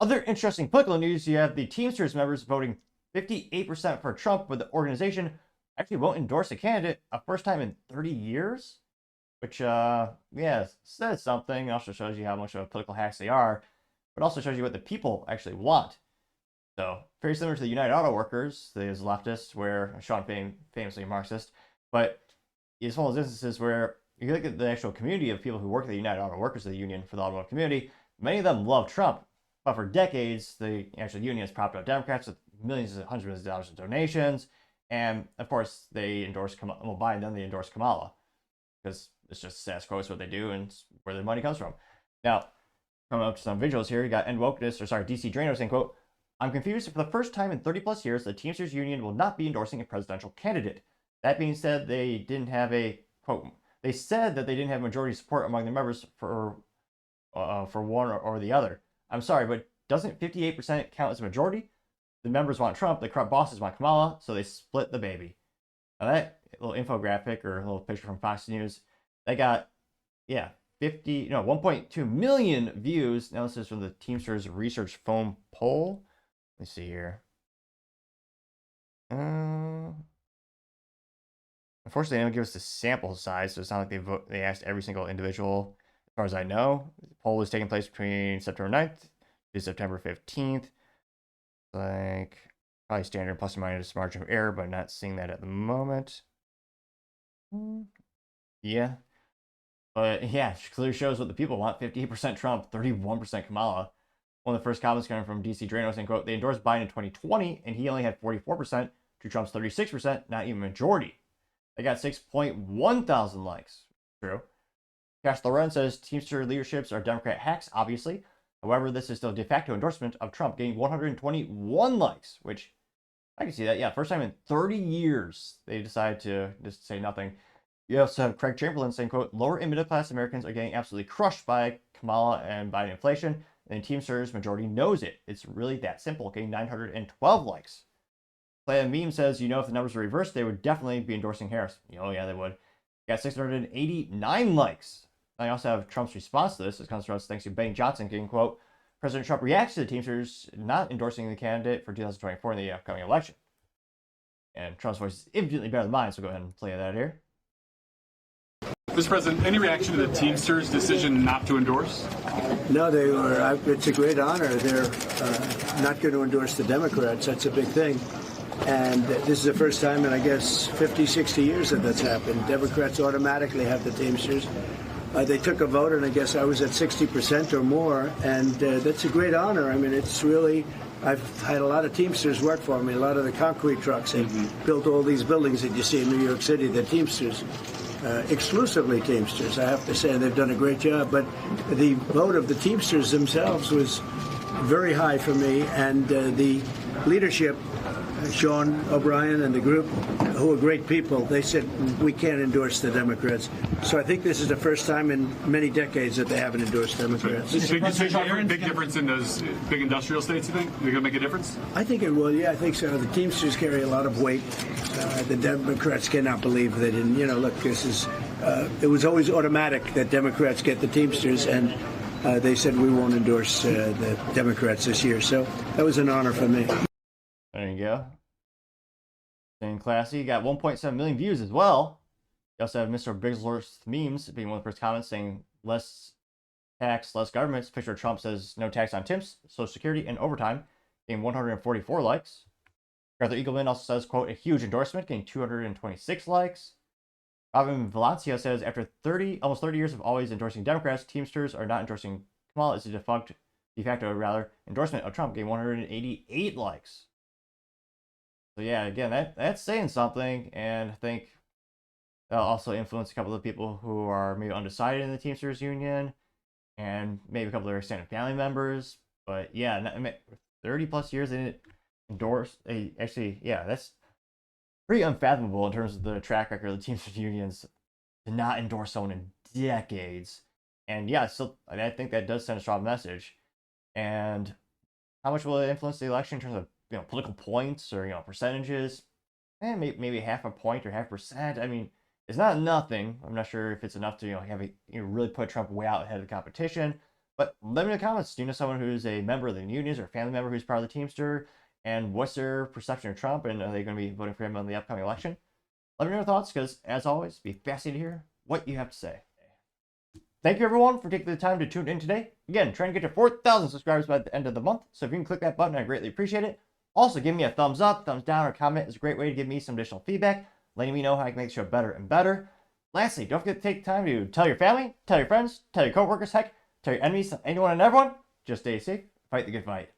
Other interesting political news, you have the Teamsters members voting 58% for Trump, but the organization actually won't endorse a candidate a first time in 30 years, which, yeah, says something. It also shows you how much of a political hacks they are, but also shows you what the people actually want. So, very similar to the United Auto Workers, these leftists, where Sean famously Marxist, but it's one of those instances where you look at the actual community of people who work at the United Auto Workers, the union for the automotive community, many of them love Trump. But for decades, the actual union has propped up Democrats with millions, hundreds of millions of dollars in donations. And of course, they endorse Kamala. Well, by then, they endorse Kamala because it's just status quo. It's what they do, and it's where their money comes from. Now, coming up to some visuals here, you got End Wokeness, or sorry, DC Drano saying, quote, I'm confused. For the first time in 30 plus years, the Teamsters Union will not be endorsing a presidential candidate. That being said, they didn't have a, quote, they said that they didn't have majority support among their members for one or the other. I'm sorry, but doesn't 58% count as a majority? The members want Trump, the corrupt bosses want Kamala, so they split the baby. Now that little infographic or a little picture from Fox News, they got, yeah, 1.2 million views. Now this is from the Teamsters Research Phone poll. Let's see here. Unfortunately, they don't give us the sample size, so it's not like they asked every single individual. As far as I know, the poll was taking place between September 9th to September 15th. Like, probably standard plus or minus margin of error, but not seeing that at the moment. Yeah. But yeah, it clearly shows what the people want. 58% Trump, 31% Kamala. One of the first comments coming from DC Drano saying, quote, they endorsed Biden in 2020, and he only had 44% to Trump's 36%, not even majority. They got 6.1 thousand likes. True. Cash Loren says Teamster leaderships are Democrat hacks, obviously. However, this is still a de facto endorsement of Trump, getting 121 likes, which I can see that. Yeah, first time in 30 years they decided to just say nothing. You also have Craig Chamberlain saying, quote, lower and middle class Americans are getting absolutely crushed by Kamala and Biden inflation, and Teamsters majority knows it. It's really that simple, getting 912 likes. Play Meme says, if the numbers were reversed, they would definitely be endorsing Harris. Oh, yeah, they would. Got 689 likes. I also have Trump's response to this. It comes from us thanks to Benny Johnson getting, quote, President Trump reacts to the Teamsters not endorsing the candidate for 2024 in the upcoming election. And Trump's voice is infinitely better than mine, so go ahead and play that here. Mr. President, any reaction to the Teamsters' decision not to endorse? No, they were. It's a great honor. They're not going to endorse the Democrats. That's a big thing. And this is the first time in, I guess, 50, 60 years that that's happened. Democrats automatically have the Teamsters. They took a vote, and I guess I was at 60% or more, and that's a great honor. I mean, it's really, I've had a lot of Teamsters work for me, a lot of the concrete trucks, and built all these buildings that you see in New York City, the Teamsters. Exclusively Teamsters, I have to say. They've done a great job, but the vote of the Teamsters themselves was very high for me, and the leadership, Sean O'Brien and the group, who are great people, they said we can't endorse the Democrats. So I think this is the first time in many decades that they haven't endorsed Democrats. Big difference in those big industrial states, you think? They're going to make a difference? I think it will, yeah, I think so. The Teamsters carry a lot of weight. The Democrats cannot believe they didn't. Look, this is, it was always automatic that Democrats get the Teamsters, and they said we won't endorse the Democrats this year. So that was an honor for me. There you go. Staying classy. Got 1.7 million views as well. You also have Mr. Bigglesworth Memes being one of the first comments saying less tax, less government. Picture of Trump says no tax on tips, Social Security, and overtime, getting 144 likes. Arthur Eagleman also says, quote, a huge endorsement, getting 226 likes. Robin Valencia says, after almost 30 years of always endorsing Democrats, Teamsters are not endorsing Kamala. It's a de facto endorsement of Trump, getting 188 likes. So yeah, again, that's saying something, and I think that'll also influence a couple of people who are maybe undecided in the Teamsters Union, and maybe a couple of their extended family members. But yeah, 30 plus years they didn't endorse. That's pretty unfathomable in terms of the track record of the Teamsters Unions to not endorse someone in decades. And yeah, I think that does send a strong message. And how much will it influence the election in terms of political points or percentages? Maybe half a point or 0.5%. I mean, it's not nothing. I'm not sure if it's enough to have really put Trump way out ahead of the competition. But let me know in the comments, do you know someone who's a member of the unions or a family member who's part of the Teamster? And what's their perception of Trump? And are they going to be voting for him on the upcoming election? Let me know your thoughts, because as always, be fascinated to hear what you have to say. Thank you, everyone, for taking the time to tune in today. Again, trying to get to 4,000 subscribers by the end of the month, so if you can click that button, I greatly appreciate it. Also, give me a thumbs up, thumbs down, or comment is a great way to give me some additional feedback, letting me know how I can make the show better and better. Lastly, don't forget to take time to tell your family, tell your friends, tell your coworkers, heck, tell your enemies, anyone and everyone. Just stay safe, fight the good fight.